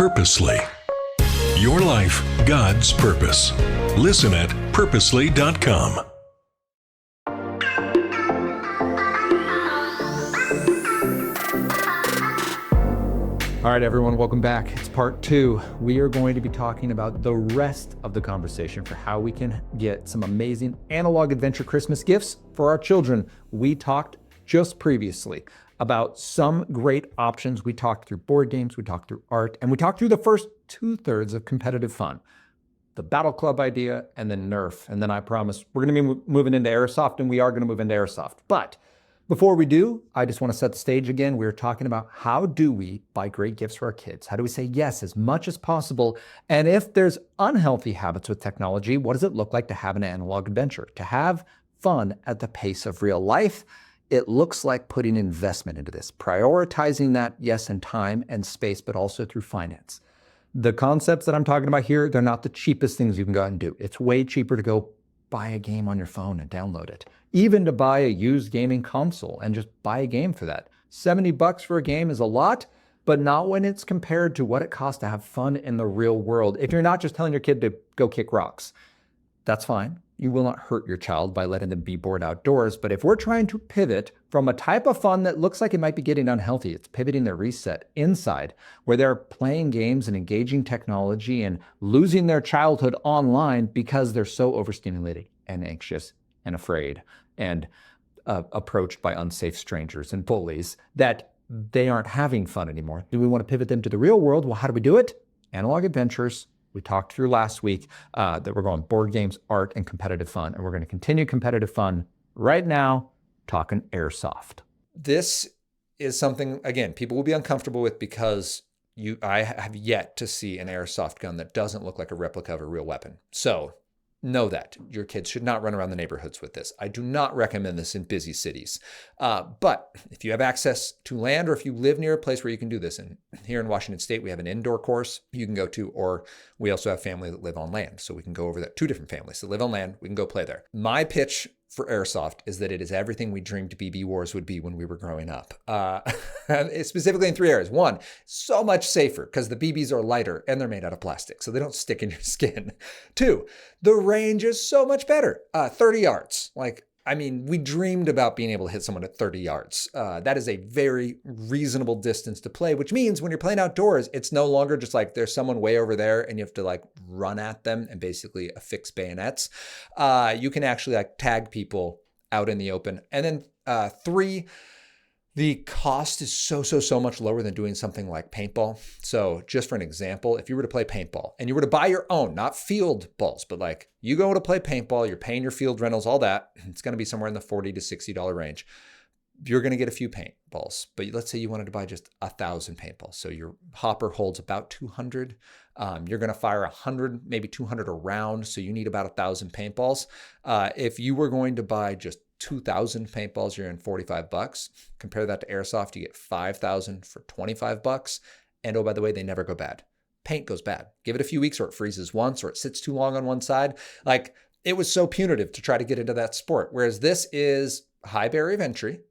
Purposely. Your life, God's purpose. Listen at purposely.com. All right, everyone, welcome back. It's part 2. We are going to be talking about the rest of the conversation for how we can get some amazing analog adventure Christmas gifts for our children. We talked just previously about some great options. We talked through board games, we talked through art, and we talked through the first 2/3 of competitive fun. The Battle Club idea, and then Nerf. And then I promise we're going to be moving into Airsoft, and we are going to move into Airsoft. But before we do, I just want to set the stage again. We're talking about how do we buy great gifts for our kids? How do we say yes as much as possible? And if there's unhealthy habits with technology, what does it look like to have an analog adventure? To have fun at the pace of real life? It looks like putting investment into this, prioritizing that, yes, in time and space, but also through finance. The concepts that I'm talking about here, they're not the cheapest things you can go out and do. It's way cheaper to go buy a game on your phone and download it. Even to buy a used gaming console and just buy a game for that. $70 for a game is a lot, but not when it's compared to what it costs to have fun in the real world. If you're not just telling your kid to go kick rocks, that's fine. You will not hurt your child by letting them be bored outdoors. But if we're trying to pivot from a type of fun that looks like it might be getting unhealthy, it's pivoting their reset inside, where they're playing games and engaging technology and losing their childhood online because they're so overstimulated and anxious and afraid and approached by unsafe strangers and bullies that they aren't having fun anymore. Do we want to pivot them to the real world? Well, how do we do it? Analog adventures. We talked through last week that we're going board games, art, and competitive fun. And we're going to continue competitive fun right now, talking Airsoft. This is something, again, people will be uncomfortable with because I have yet to see an Airsoft gun that doesn't look like a replica of a real weapon. So know that your kids should not run around the neighborhoods with this. I do not recommend this in busy cities. But if you have access to land or if you live near a place where you can do this, and here in Washington State, we have an indoor course you can go to, or we also have family that live on land. So we can go over that. 2 different families that live on land. We can go play there. My pitch for Airsoft is that it is everything we dreamed BB wars would be when we were growing up. Specifically in 3 areas. 1, so much safer because the BBs are lighter and they're made out of plastic, so they don't stick in your skin. 2, the range is so much better. 30 yards. We dreamed about being able to hit someone at 30 yards. That is a very reasonable distance to play, which means when you're playing outdoors, it's no longer just like there's someone way over there and you have to run at them and basically affix bayonets. You can actually tag people out in the open. And then 3, the cost is so much lower than doing something like paintball. So just for an example, if you were to play paintball and you were to buy your own, not field balls, but you go to play paintball, you're paying your field rentals, all that, it's going to be somewhere in the $40 to $60 range. You're going to get a few paintballs, but let's say you wanted to buy just 1,000 paintballs. So your hopper holds about 200. You're going to fire 100, maybe 200 a round. So you need about 1,000 paintballs. If you were going to buy just 2,000 paintballs, you're in $45. Compare that to Airsoft, you get 5,000 for $25. And oh, by the way, they never go bad. Paint goes bad. Give it a few weeks or it freezes once or it sits too long on one side. It was so punitive to try to get into that sport. Whereas this is high barrier of entry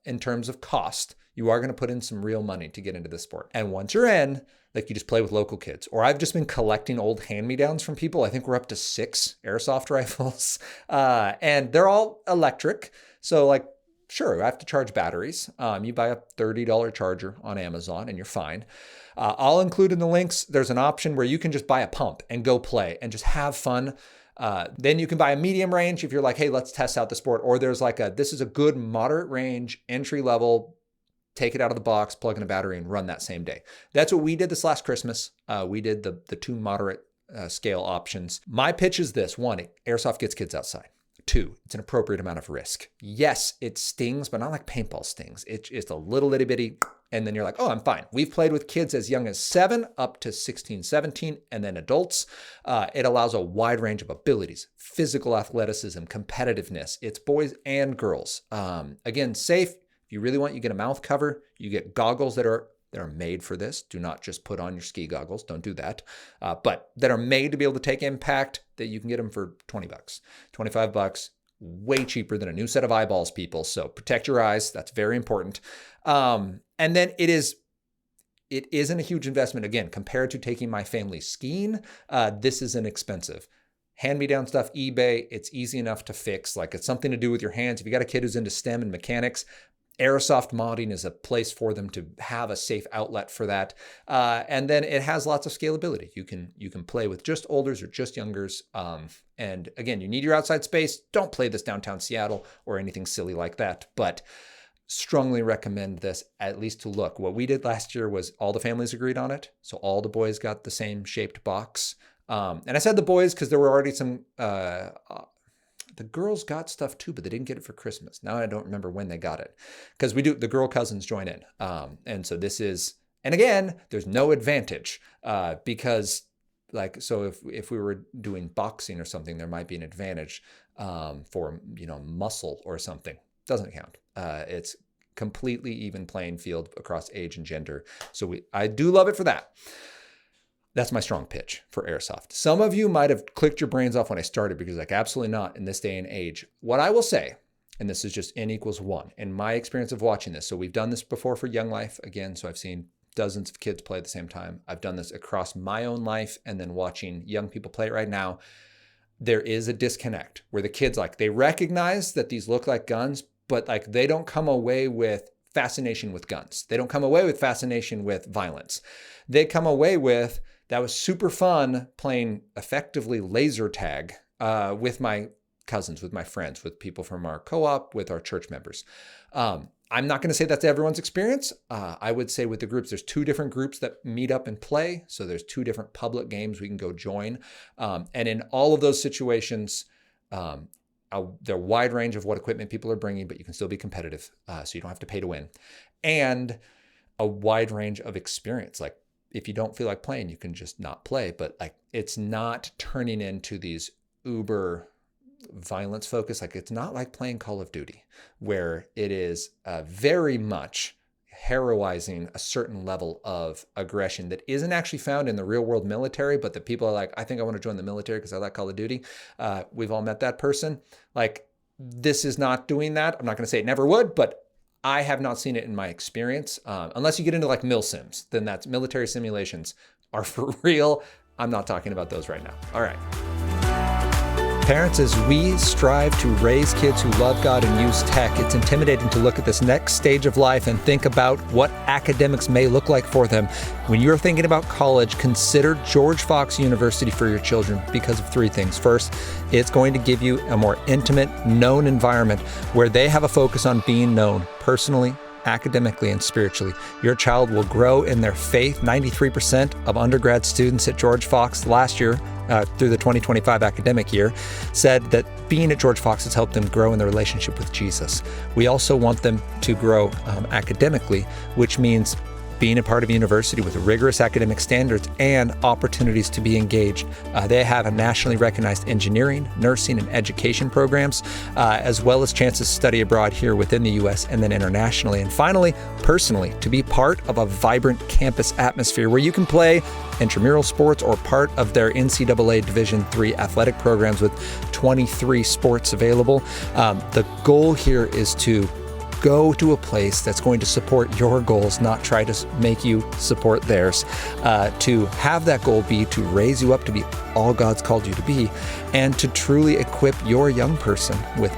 in terms of cost. You are going to put in some real money to get into this sport. And once you're in, you just play with local kids. Or I've just been collecting old hand-me-downs from people. I think we're up to 6 Airsoft rifles. And they're all electric. So sure, I have to charge batteries. You buy a $30 charger on Amazon and you're fine. I'll include in the links, there's an option where you can just buy a pump and go play and just have fun. Then you can buy a medium range if you're like, hey, let's test out the sport. Or there's this is a good moderate range, entry level, take it out of the box, plug in a battery and run that same day. That's what we did this last Christmas. We did the 2 moderate scale options. My pitch is this: 1, Airsoft gets kids outside. 2, it's an appropriate amount of risk. Yes, it stings, but not like paintball stings. It's just a little itty bitty, and then you're like, oh, I'm fine. We've played with kids as young as 7 up to 16, 17, and then adults. It allows a wide range of abilities, physical athleticism, competitiveness. It's boys and girls. Again, safe. If you really want, you get a mouth cover. You get goggles that are made for this. Do not just put on your ski goggles. Don't do that. But that are made to be able to take impact, that you can get them for $20, $25, way cheaper than a new set of eyeballs, people. So protect your eyes. That's very important. And then it is it isn't a huge investment. Again, compared to taking my family skiing, this is inexpensive. Hand-me-down stuff, eBay, it's easy enough to fix. Like, it's something to do with your hands. If you got a kid who's into STEM and mechanics, Airsoft modding is a place for them to have a safe outlet for that. And then it has lots of scalability. You can play with just olders or just youngers. And again, you need your outside space. Don't play this downtown Seattle or anything silly like that. But strongly recommend this, at least to look. What we did last year was all the families agreed on it. So all the boys got the same shaped box. And I said the boys because there were already some... the girls got stuff too, but they didn't get it for Christmas. Now I don't remember when they got it, because the girl cousins join in. And so this is, and again, there's no advantage because like, so if we were doing boxing or something, there might be an advantage for, muscle or something. Doesn't count. It's completely even playing field across age and gender. So I do love it for that. That's my strong pitch for Airsoft. Some of you might have clicked your brains off when I started because like, absolutely not in this day and age. What I will say, and this is just N equals 1, in my experience of watching this. So we've done this before for Young Life. Again, so I've seen dozens of kids play at the same time. I've done this across my own life and then watching young people play it right now. There is a disconnect where the kids, like, they recognize that these look like guns, but like they don't come away with fascination with guns. They don't come away with fascination with violence. They come away with, that was super fun playing effectively laser tag with my cousins, with my friends, with people from our co-op, with our church members. I'm not going to say that's everyone's experience. I would say with the groups, there's 2 different groups that meet up and play. So there's 2 different public games we can go join. And in all of those situations, there are a wide range of what equipment people are bringing, but you can still be competitive. So you don't have to pay to win. And a wide range of experience. Like, if you don't feel like playing, you can just not play. But like, it's not turning into these uber violence focus. Like, it's not like playing Call of Duty, where it is very much heroizing a certain level of aggression that isn't actually found in the real world military, but that people are like, I think I want to join the military because I like Call of Duty. We've all met that person. Like, this is not doing that. I'm not going to say it never would, but I have not seen it in my experience. Unless you get into like mil sims, then that's military simulations are for real. I'm not talking about those right now. All right. Parents, as we strive to raise kids who love God and use tech, it's intimidating to look at this next stage of life and think about what academics may look like for them. When you're thinking about college, consider George Fox University for your children because of 3 things. First, it's going to give you a more intimate, known environment where they have a focus on being known personally, academically, and spiritually. Your child will grow in their faith. 93% of undergrad students at George Fox last year, through the 2025 academic year, said that being at George Fox has helped them grow in their relationship with Jesus. We also want them to grow academically, which means being a part of a university with rigorous academic standards and opportunities to be engaged. They have a nationally recognized engineering, nursing, and education programs, as well as chances to study abroad here within the U.S. and then internationally. And finally, personally, to be part of a vibrant campus atmosphere where you can play intramural sports or part of their NCAA Division III athletic programs with 23 sports available. The goal here is to go to a place that's going to support your goals, not try to make you support theirs. To have that goal be to raise you up to be all God's called you to be, and to truly equip your young person with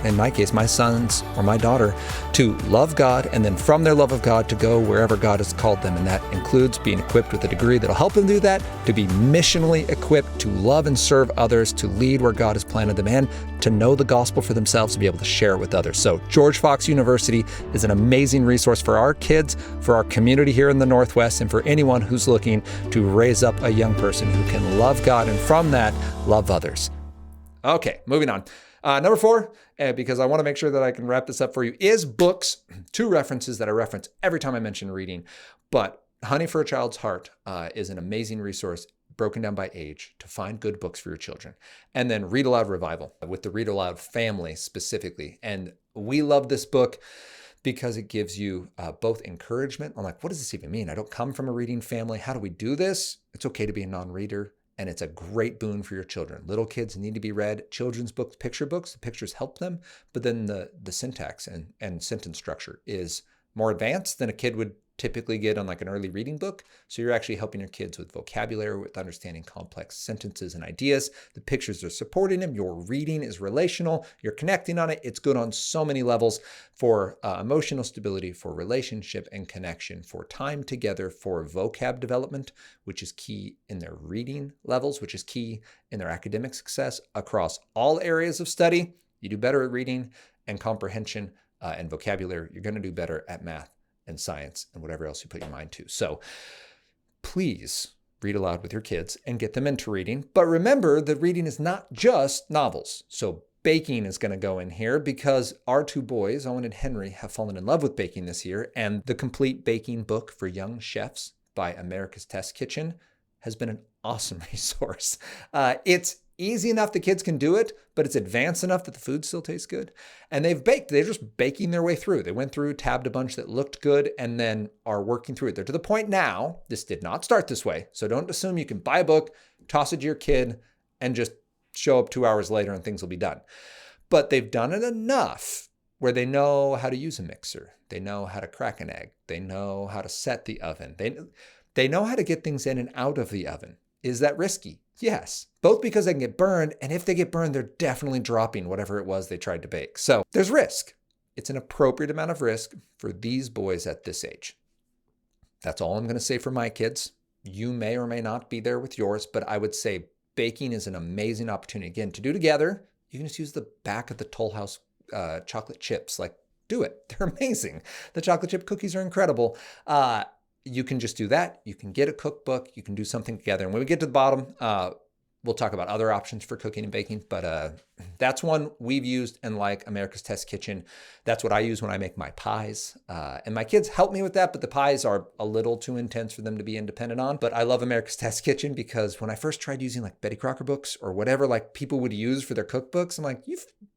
in my case, my sons or my daughter, to love God, and then from their love of God to go wherever God has called them. And that includes being equipped with a degree that'll help them do that, to be missionally equipped to love and serve others, to lead where God has planted them, and to know the gospel for themselves, to be able to share it with others. So George Fox University is an amazing resource for our kids, for our community here in the Northwest, and for anyone who's looking to raise up a young person who can love God and from that, love others. Okay, moving on. Number 4, because I want to make sure that I can wrap this up for you, is books. 2 references that I reference every time I mention reading. But Honey for a Child's Heart is an amazing resource broken down by age to find good books for your children. And then Read Aloud Revival with the Read Aloud family specifically. And we love this book because it gives you both encouragement. I'm like, what does this even mean? I don't come from a reading family. How do we do this? It's okay to be a non-reader. And it's a great boon for your children. Little kids need to be read. Children's books, the pictures help them. But then the syntax and sentence structure is more advanced than a kid would typically get on like an early reading book. So you're actually helping your kids with vocabulary, with understanding complex sentences and ideas. The pictures are supporting them. Your reading is relational. You're connecting on it. It's good on so many levels for emotional stability, for relationship and connection, for time together, for vocab development, which is key in their reading levels, which is key in their academic success across all areas of study. You do better at reading and comprehension and vocabulary. You're going to do better at math and science and whatever else you put your mind to. So please read aloud with your kids and get them into reading. But remember that reading is not just novels. So baking is going to go in here because our two boys, Owen and Henry, have fallen in love with baking this year. And the complete baking book for young chefs by America's Test Kitchen has been an awesome resource. It's easy enough the kids can do it, but it's advanced enough that the food still tastes good. And they've baked. They're just baking their way through. They went through, tabbed a bunch that looked good, and then are working through it. They're to the point now, this did not start this way. So don't assume you can buy a book, toss it to your kid, and just show up 2 hours later and things will be done. But they've done it enough where they know how to use a mixer. They know how to crack an egg. They know how to set the oven. They know how to get things in and out of the oven. Is that risky? Yes, both because they can get burned, and if they get burned, they're definitely dropping whatever it was they tried to bake. So there's risk. It's an appropriate amount of risk for these boys at this age. That's all I'm going to say for my kids. You may or may not be there with yours, but I would say baking is an amazing opportunity. Again, to do together, you can just use the back of the Toll House chocolate chips. Like, do it. They're amazing. The chocolate chip cookies are incredible. You can just do that. You can get a cookbook. You can do something together. And when we get to the bottom, we'll talk about other options for cooking and baking. But that's one we've used and like America's Test Kitchen. That's what I use when I make my pies. And my kids help me with that, but the pies are a little too intense for them to be independent on. But I love America's Test Kitchen because when I first tried using like Betty Crocker books or whatever like people would use for their cookbooks, I'm like,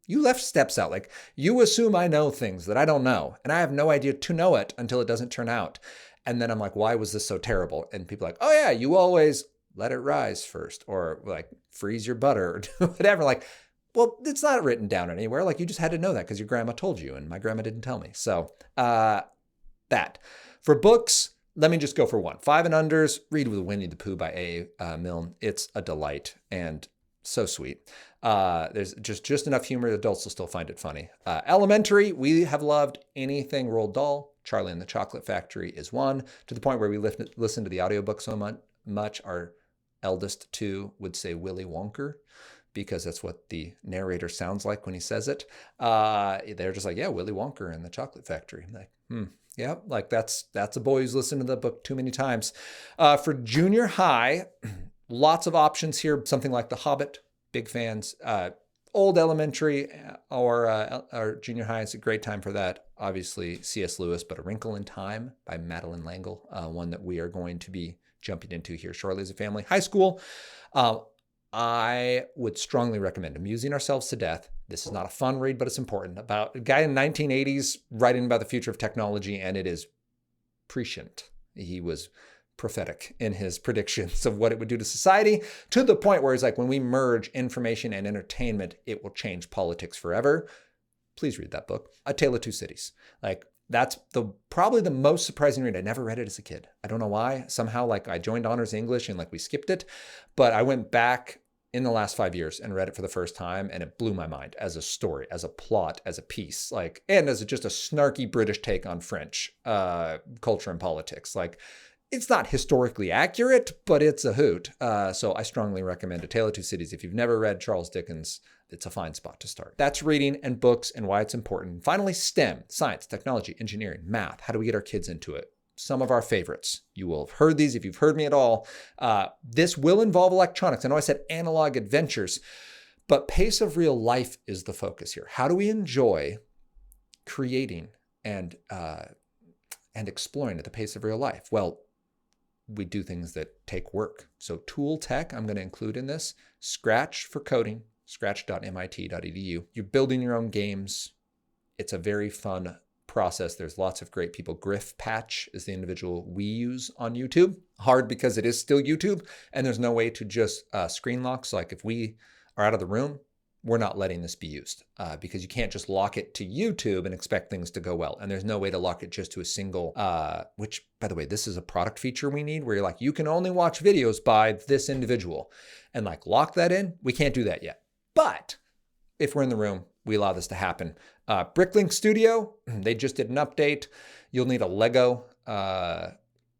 you left steps out. Like you assume I know things that I don't know. And I have no idea to know it until it doesn't turn out. And then I'm like, why was this so terrible? And people are like, oh yeah, you always let it rise first, or like freeze your butter or do whatever. Like, well, it's not written down anywhere. Like you just had to know that because your grandma told you, and my grandma didn't tell me. So that. For books, let me just go for one. 5 and unders, read with Winnie the Pooh by A. Milne. It's a delight and so sweet. There's just enough humor that adults will still find it funny. Elementary, we have loved anything Roald Dahl. Charlie and the Chocolate Factory is one, to the point where we listen to the audiobook so much. Our eldest two would say Willy Wonker because that's what the narrator sounds like when he says it. They're just like, yeah, Willy Wonker and the Chocolate Factory. I'm like, yeah, like that's a boy who's listened to the book too many times. For junior high, lots of options here. Something like The Hobbit, big fans. Old elementary or junior high is a great time for that. Obviously, C.S. Lewis, but A Wrinkle in Time by Madeline L'Engle, one that we are going to be jumping into here shortly as a family. High school, I would strongly recommend Amusing Ourselves to Death. This is not a fun read, but it's important. About a guy in the 1980s writing about the future of technology, and it is prescient. He was prophetic in his predictions of what it would do to society, to the point where he's like, when we merge information and entertainment, it will change politics forever. Please read that book. A Tale of Two Cities. Like, that's probably the most surprising read. I never read it as a kid. I don't know why. Somehow, like, I joined honors English and like we skipped it, but I went back in the last 5 years and read it for the first time, and it blew my mind as a story, as a plot, as a piece, like, and as just a snarky British take on French culture and politics. Like, it's not historically accurate, but it's a hoot. So I strongly recommend A Tale of Two Cities. If you've never read Charles Dickens, it's a fine spot to start. That's reading and books and why it's important. Finally, STEM, science, technology, engineering, math. How do we get our kids into it? Some of our favorites. You will have heard these if you've heard me at all. This will involve electronics. I know I said analog adventures, but pace of real life is the focus here. How do we enjoy creating and exploring at the pace of real life? Well, we do things that take work. So tool tech, I'm going to include in this. Scratch for coding, scratch.mit.edu. You're building your own games. It's a very fun process. There's lots of great people. Griff Patch is the individual we use on YouTube. Hard because it is still YouTube, and there's no way to just screen lock. So like if we are out of the room, we're not letting this be used because you can't just lock it to YouTube and expect things to go well. And there's no way to lock it just to a single, which, by the way, this is a product feature we need where you're like, you can only watch videos by this individual and like lock that in. We can't do that yet. But if we're in the room, we allow this to happen. Bricklink Studio, they just did an update. You'll need a Lego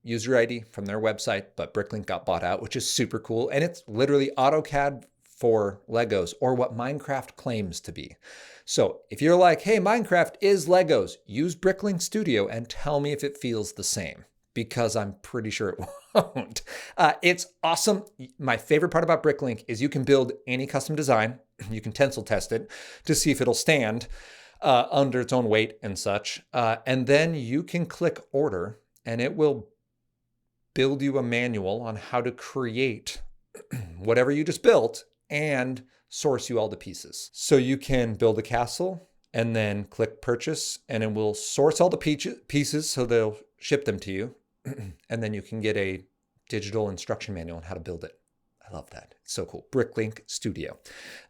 user ID from their website, but Bricklink got bought out, which is super cool. And it's literally AutoCAD for Legos, or what Minecraft claims to be. So if you're like, hey, Minecraft is Legos, use Bricklink Studio and tell me if it feels the same, because I'm pretty sure it won't. It's awesome. My favorite part about Bricklink is you can build any custom design. You can tensile test it to see if it'll stand under its own weight and such. And then you can click order and it will build you a manual on how to create whatever you just built and source you all the pieces. So you can build a castle and then click purchase and it will source all the pieces so they'll ship them to you. And then you can get a digital instruction manual on how to build it. I love that. It's so cool. Bricklink Studio.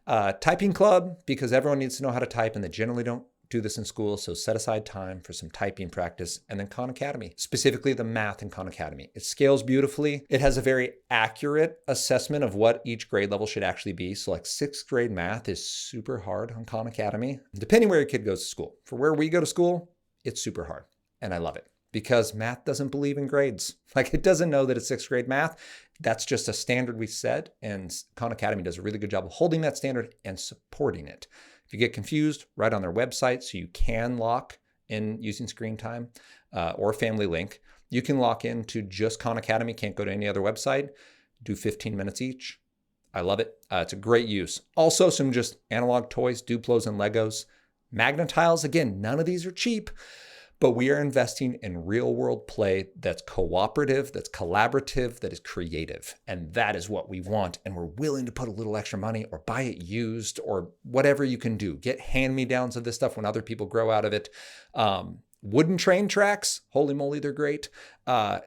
Typing Club, because everyone needs to know how to type and they generally don't do this in school. So set aside time for some typing practice. And then Khan Academy, specifically the math in Khan Academy. It scales beautifully. It has a very accurate assessment of what each grade level should actually be. So like 6th grade math is super hard on Khan Academy, depending where your kid goes to school. For where we go to school, it's super hard. And I love it because math doesn't believe in grades. Like it doesn't know that it's 6th grade math. That's just a standard we set. And Khan Academy does a really good job of holding that standard and supporting it. If you get confused, right on their website, so you can lock in using screen time or Family Link. You can lock into just Khan Academy, can't go to any other website, do 15 minutes each. I love it. It's a great use. Also, some just analog toys, Duplos and Legos. Magnetiles, again, none of these are cheap, but we are investing in real world play that's cooperative, that's collaborative, that is creative. And that is what we want. And we're willing to put a little extra money or buy it used or whatever you can do. Get hand-me-downs of this stuff when other people grow out of it. Wooden train tracks, holy moly, they're great.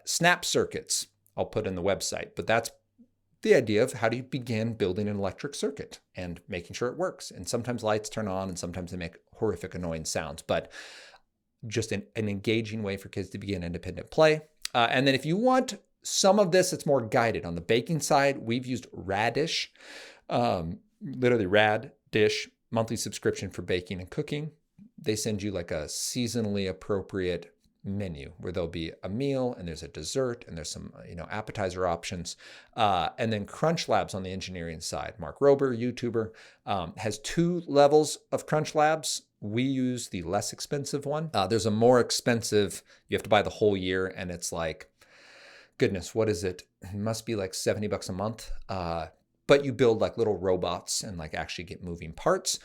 Snap circuits, I'll put in the website. But that's the idea of how do you begin building an electric circuit and making sure it works. And sometimes lights turn on and sometimes they make horrific, annoying sounds. But just an engaging way for kids to begin independent play. And then if you want some of this, it's more guided. On the baking side, we've used Radish, literally Radish, monthly subscription for baking and cooking. They send you like a seasonally appropriate menu where there'll be a meal and there's a dessert and there's some appetizer options. And then Crunch Labs on the engineering side. Mark Rober, YouTuber, has 2 levels of Crunch Labs. We use the less expensive one. There's a more expensive, you have to buy the whole year and it's like, goodness, what is it? It must be like $70 a month. But you build like little robots and like actually get moving parts.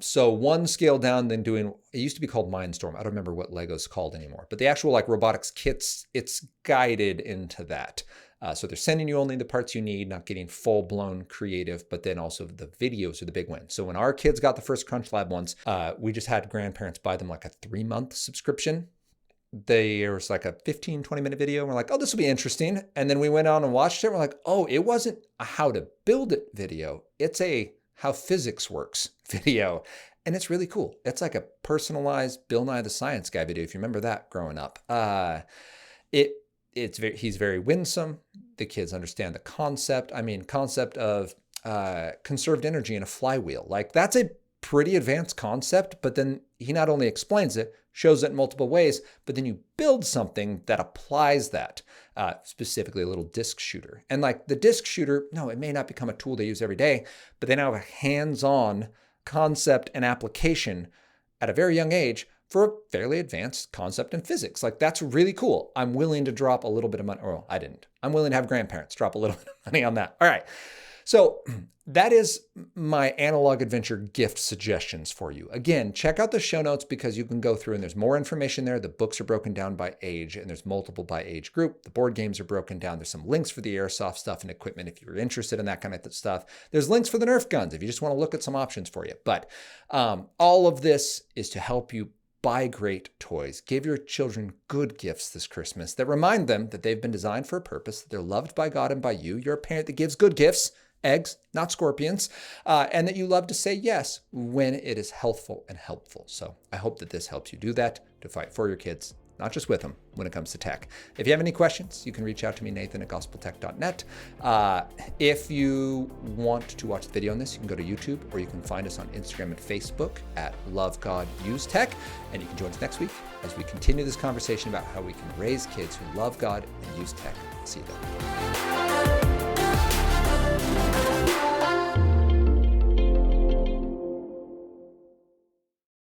So one scale down than doing, it used to be called Mindstorm. I don't remember what Lego's called anymore, but the actual like robotics kits, it's guided into that. So they're sending you only the parts you need, not getting full blown creative, but then also the videos are the big win. So when our kids got the first Crunch Lab ones, we just had grandparents buy them like a 3-month subscription. There was like a 15, 20-minute video. And we're like, oh, this will be interesting. And then we went on and watched it. We're like, oh, it wasn't a how to build it video. It's a how physics works video. And it's really cool. It's like a personalized Bill Nye the Science Guy video, if you remember that growing up. He's very winsome. The kids understand the concept. Concept of conserved energy in a flywheel. Like that's a pretty advanced concept, but then he not only explains it, shows it in multiple ways, but then you build something that applies that, specifically a little disc shooter. And like the disc shooter, no, it may not become a tool they use every day, but they now have a hands-on concept and application at a very young age for a fairly advanced concept in physics. Like that's really cool. I'm willing to drop a little bit of money, or I didn't. I'm willing to have grandparents drop a little bit of money on that. All right. So that is my analog adventure gift suggestions for you. Again, check out the show notes because you can go through and there's more information there. The books are broken down by age and there's multiple by age group. The board games are broken down. There's some links for the airsoft stuff and equipment if you're interested in that kind of stuff. There's links for the Nerf guns if you just want to look at some options for you. But all of this is to help you buy great toys. Give your children good gifts this Christmas that remind them that they've been designed for a purpose, that they're loved by God and by you. You're a parent that gives good gifts. eggs, not scorpions, and that you love to say yes when it is healthful and helpful. So I hope that this helps you do that, to fight for your kids, not just with them when it comes to tech. If you have any questions, you can reach out to me, Nathan@gospeltech.net. If you want to watch the video on this, you can go to YouTube, or you can find us on Instagram and Facebook at Love God Use Tech. And you can join us next week as we continue this conversation about how we can raise kids who love God and use tech. See you then.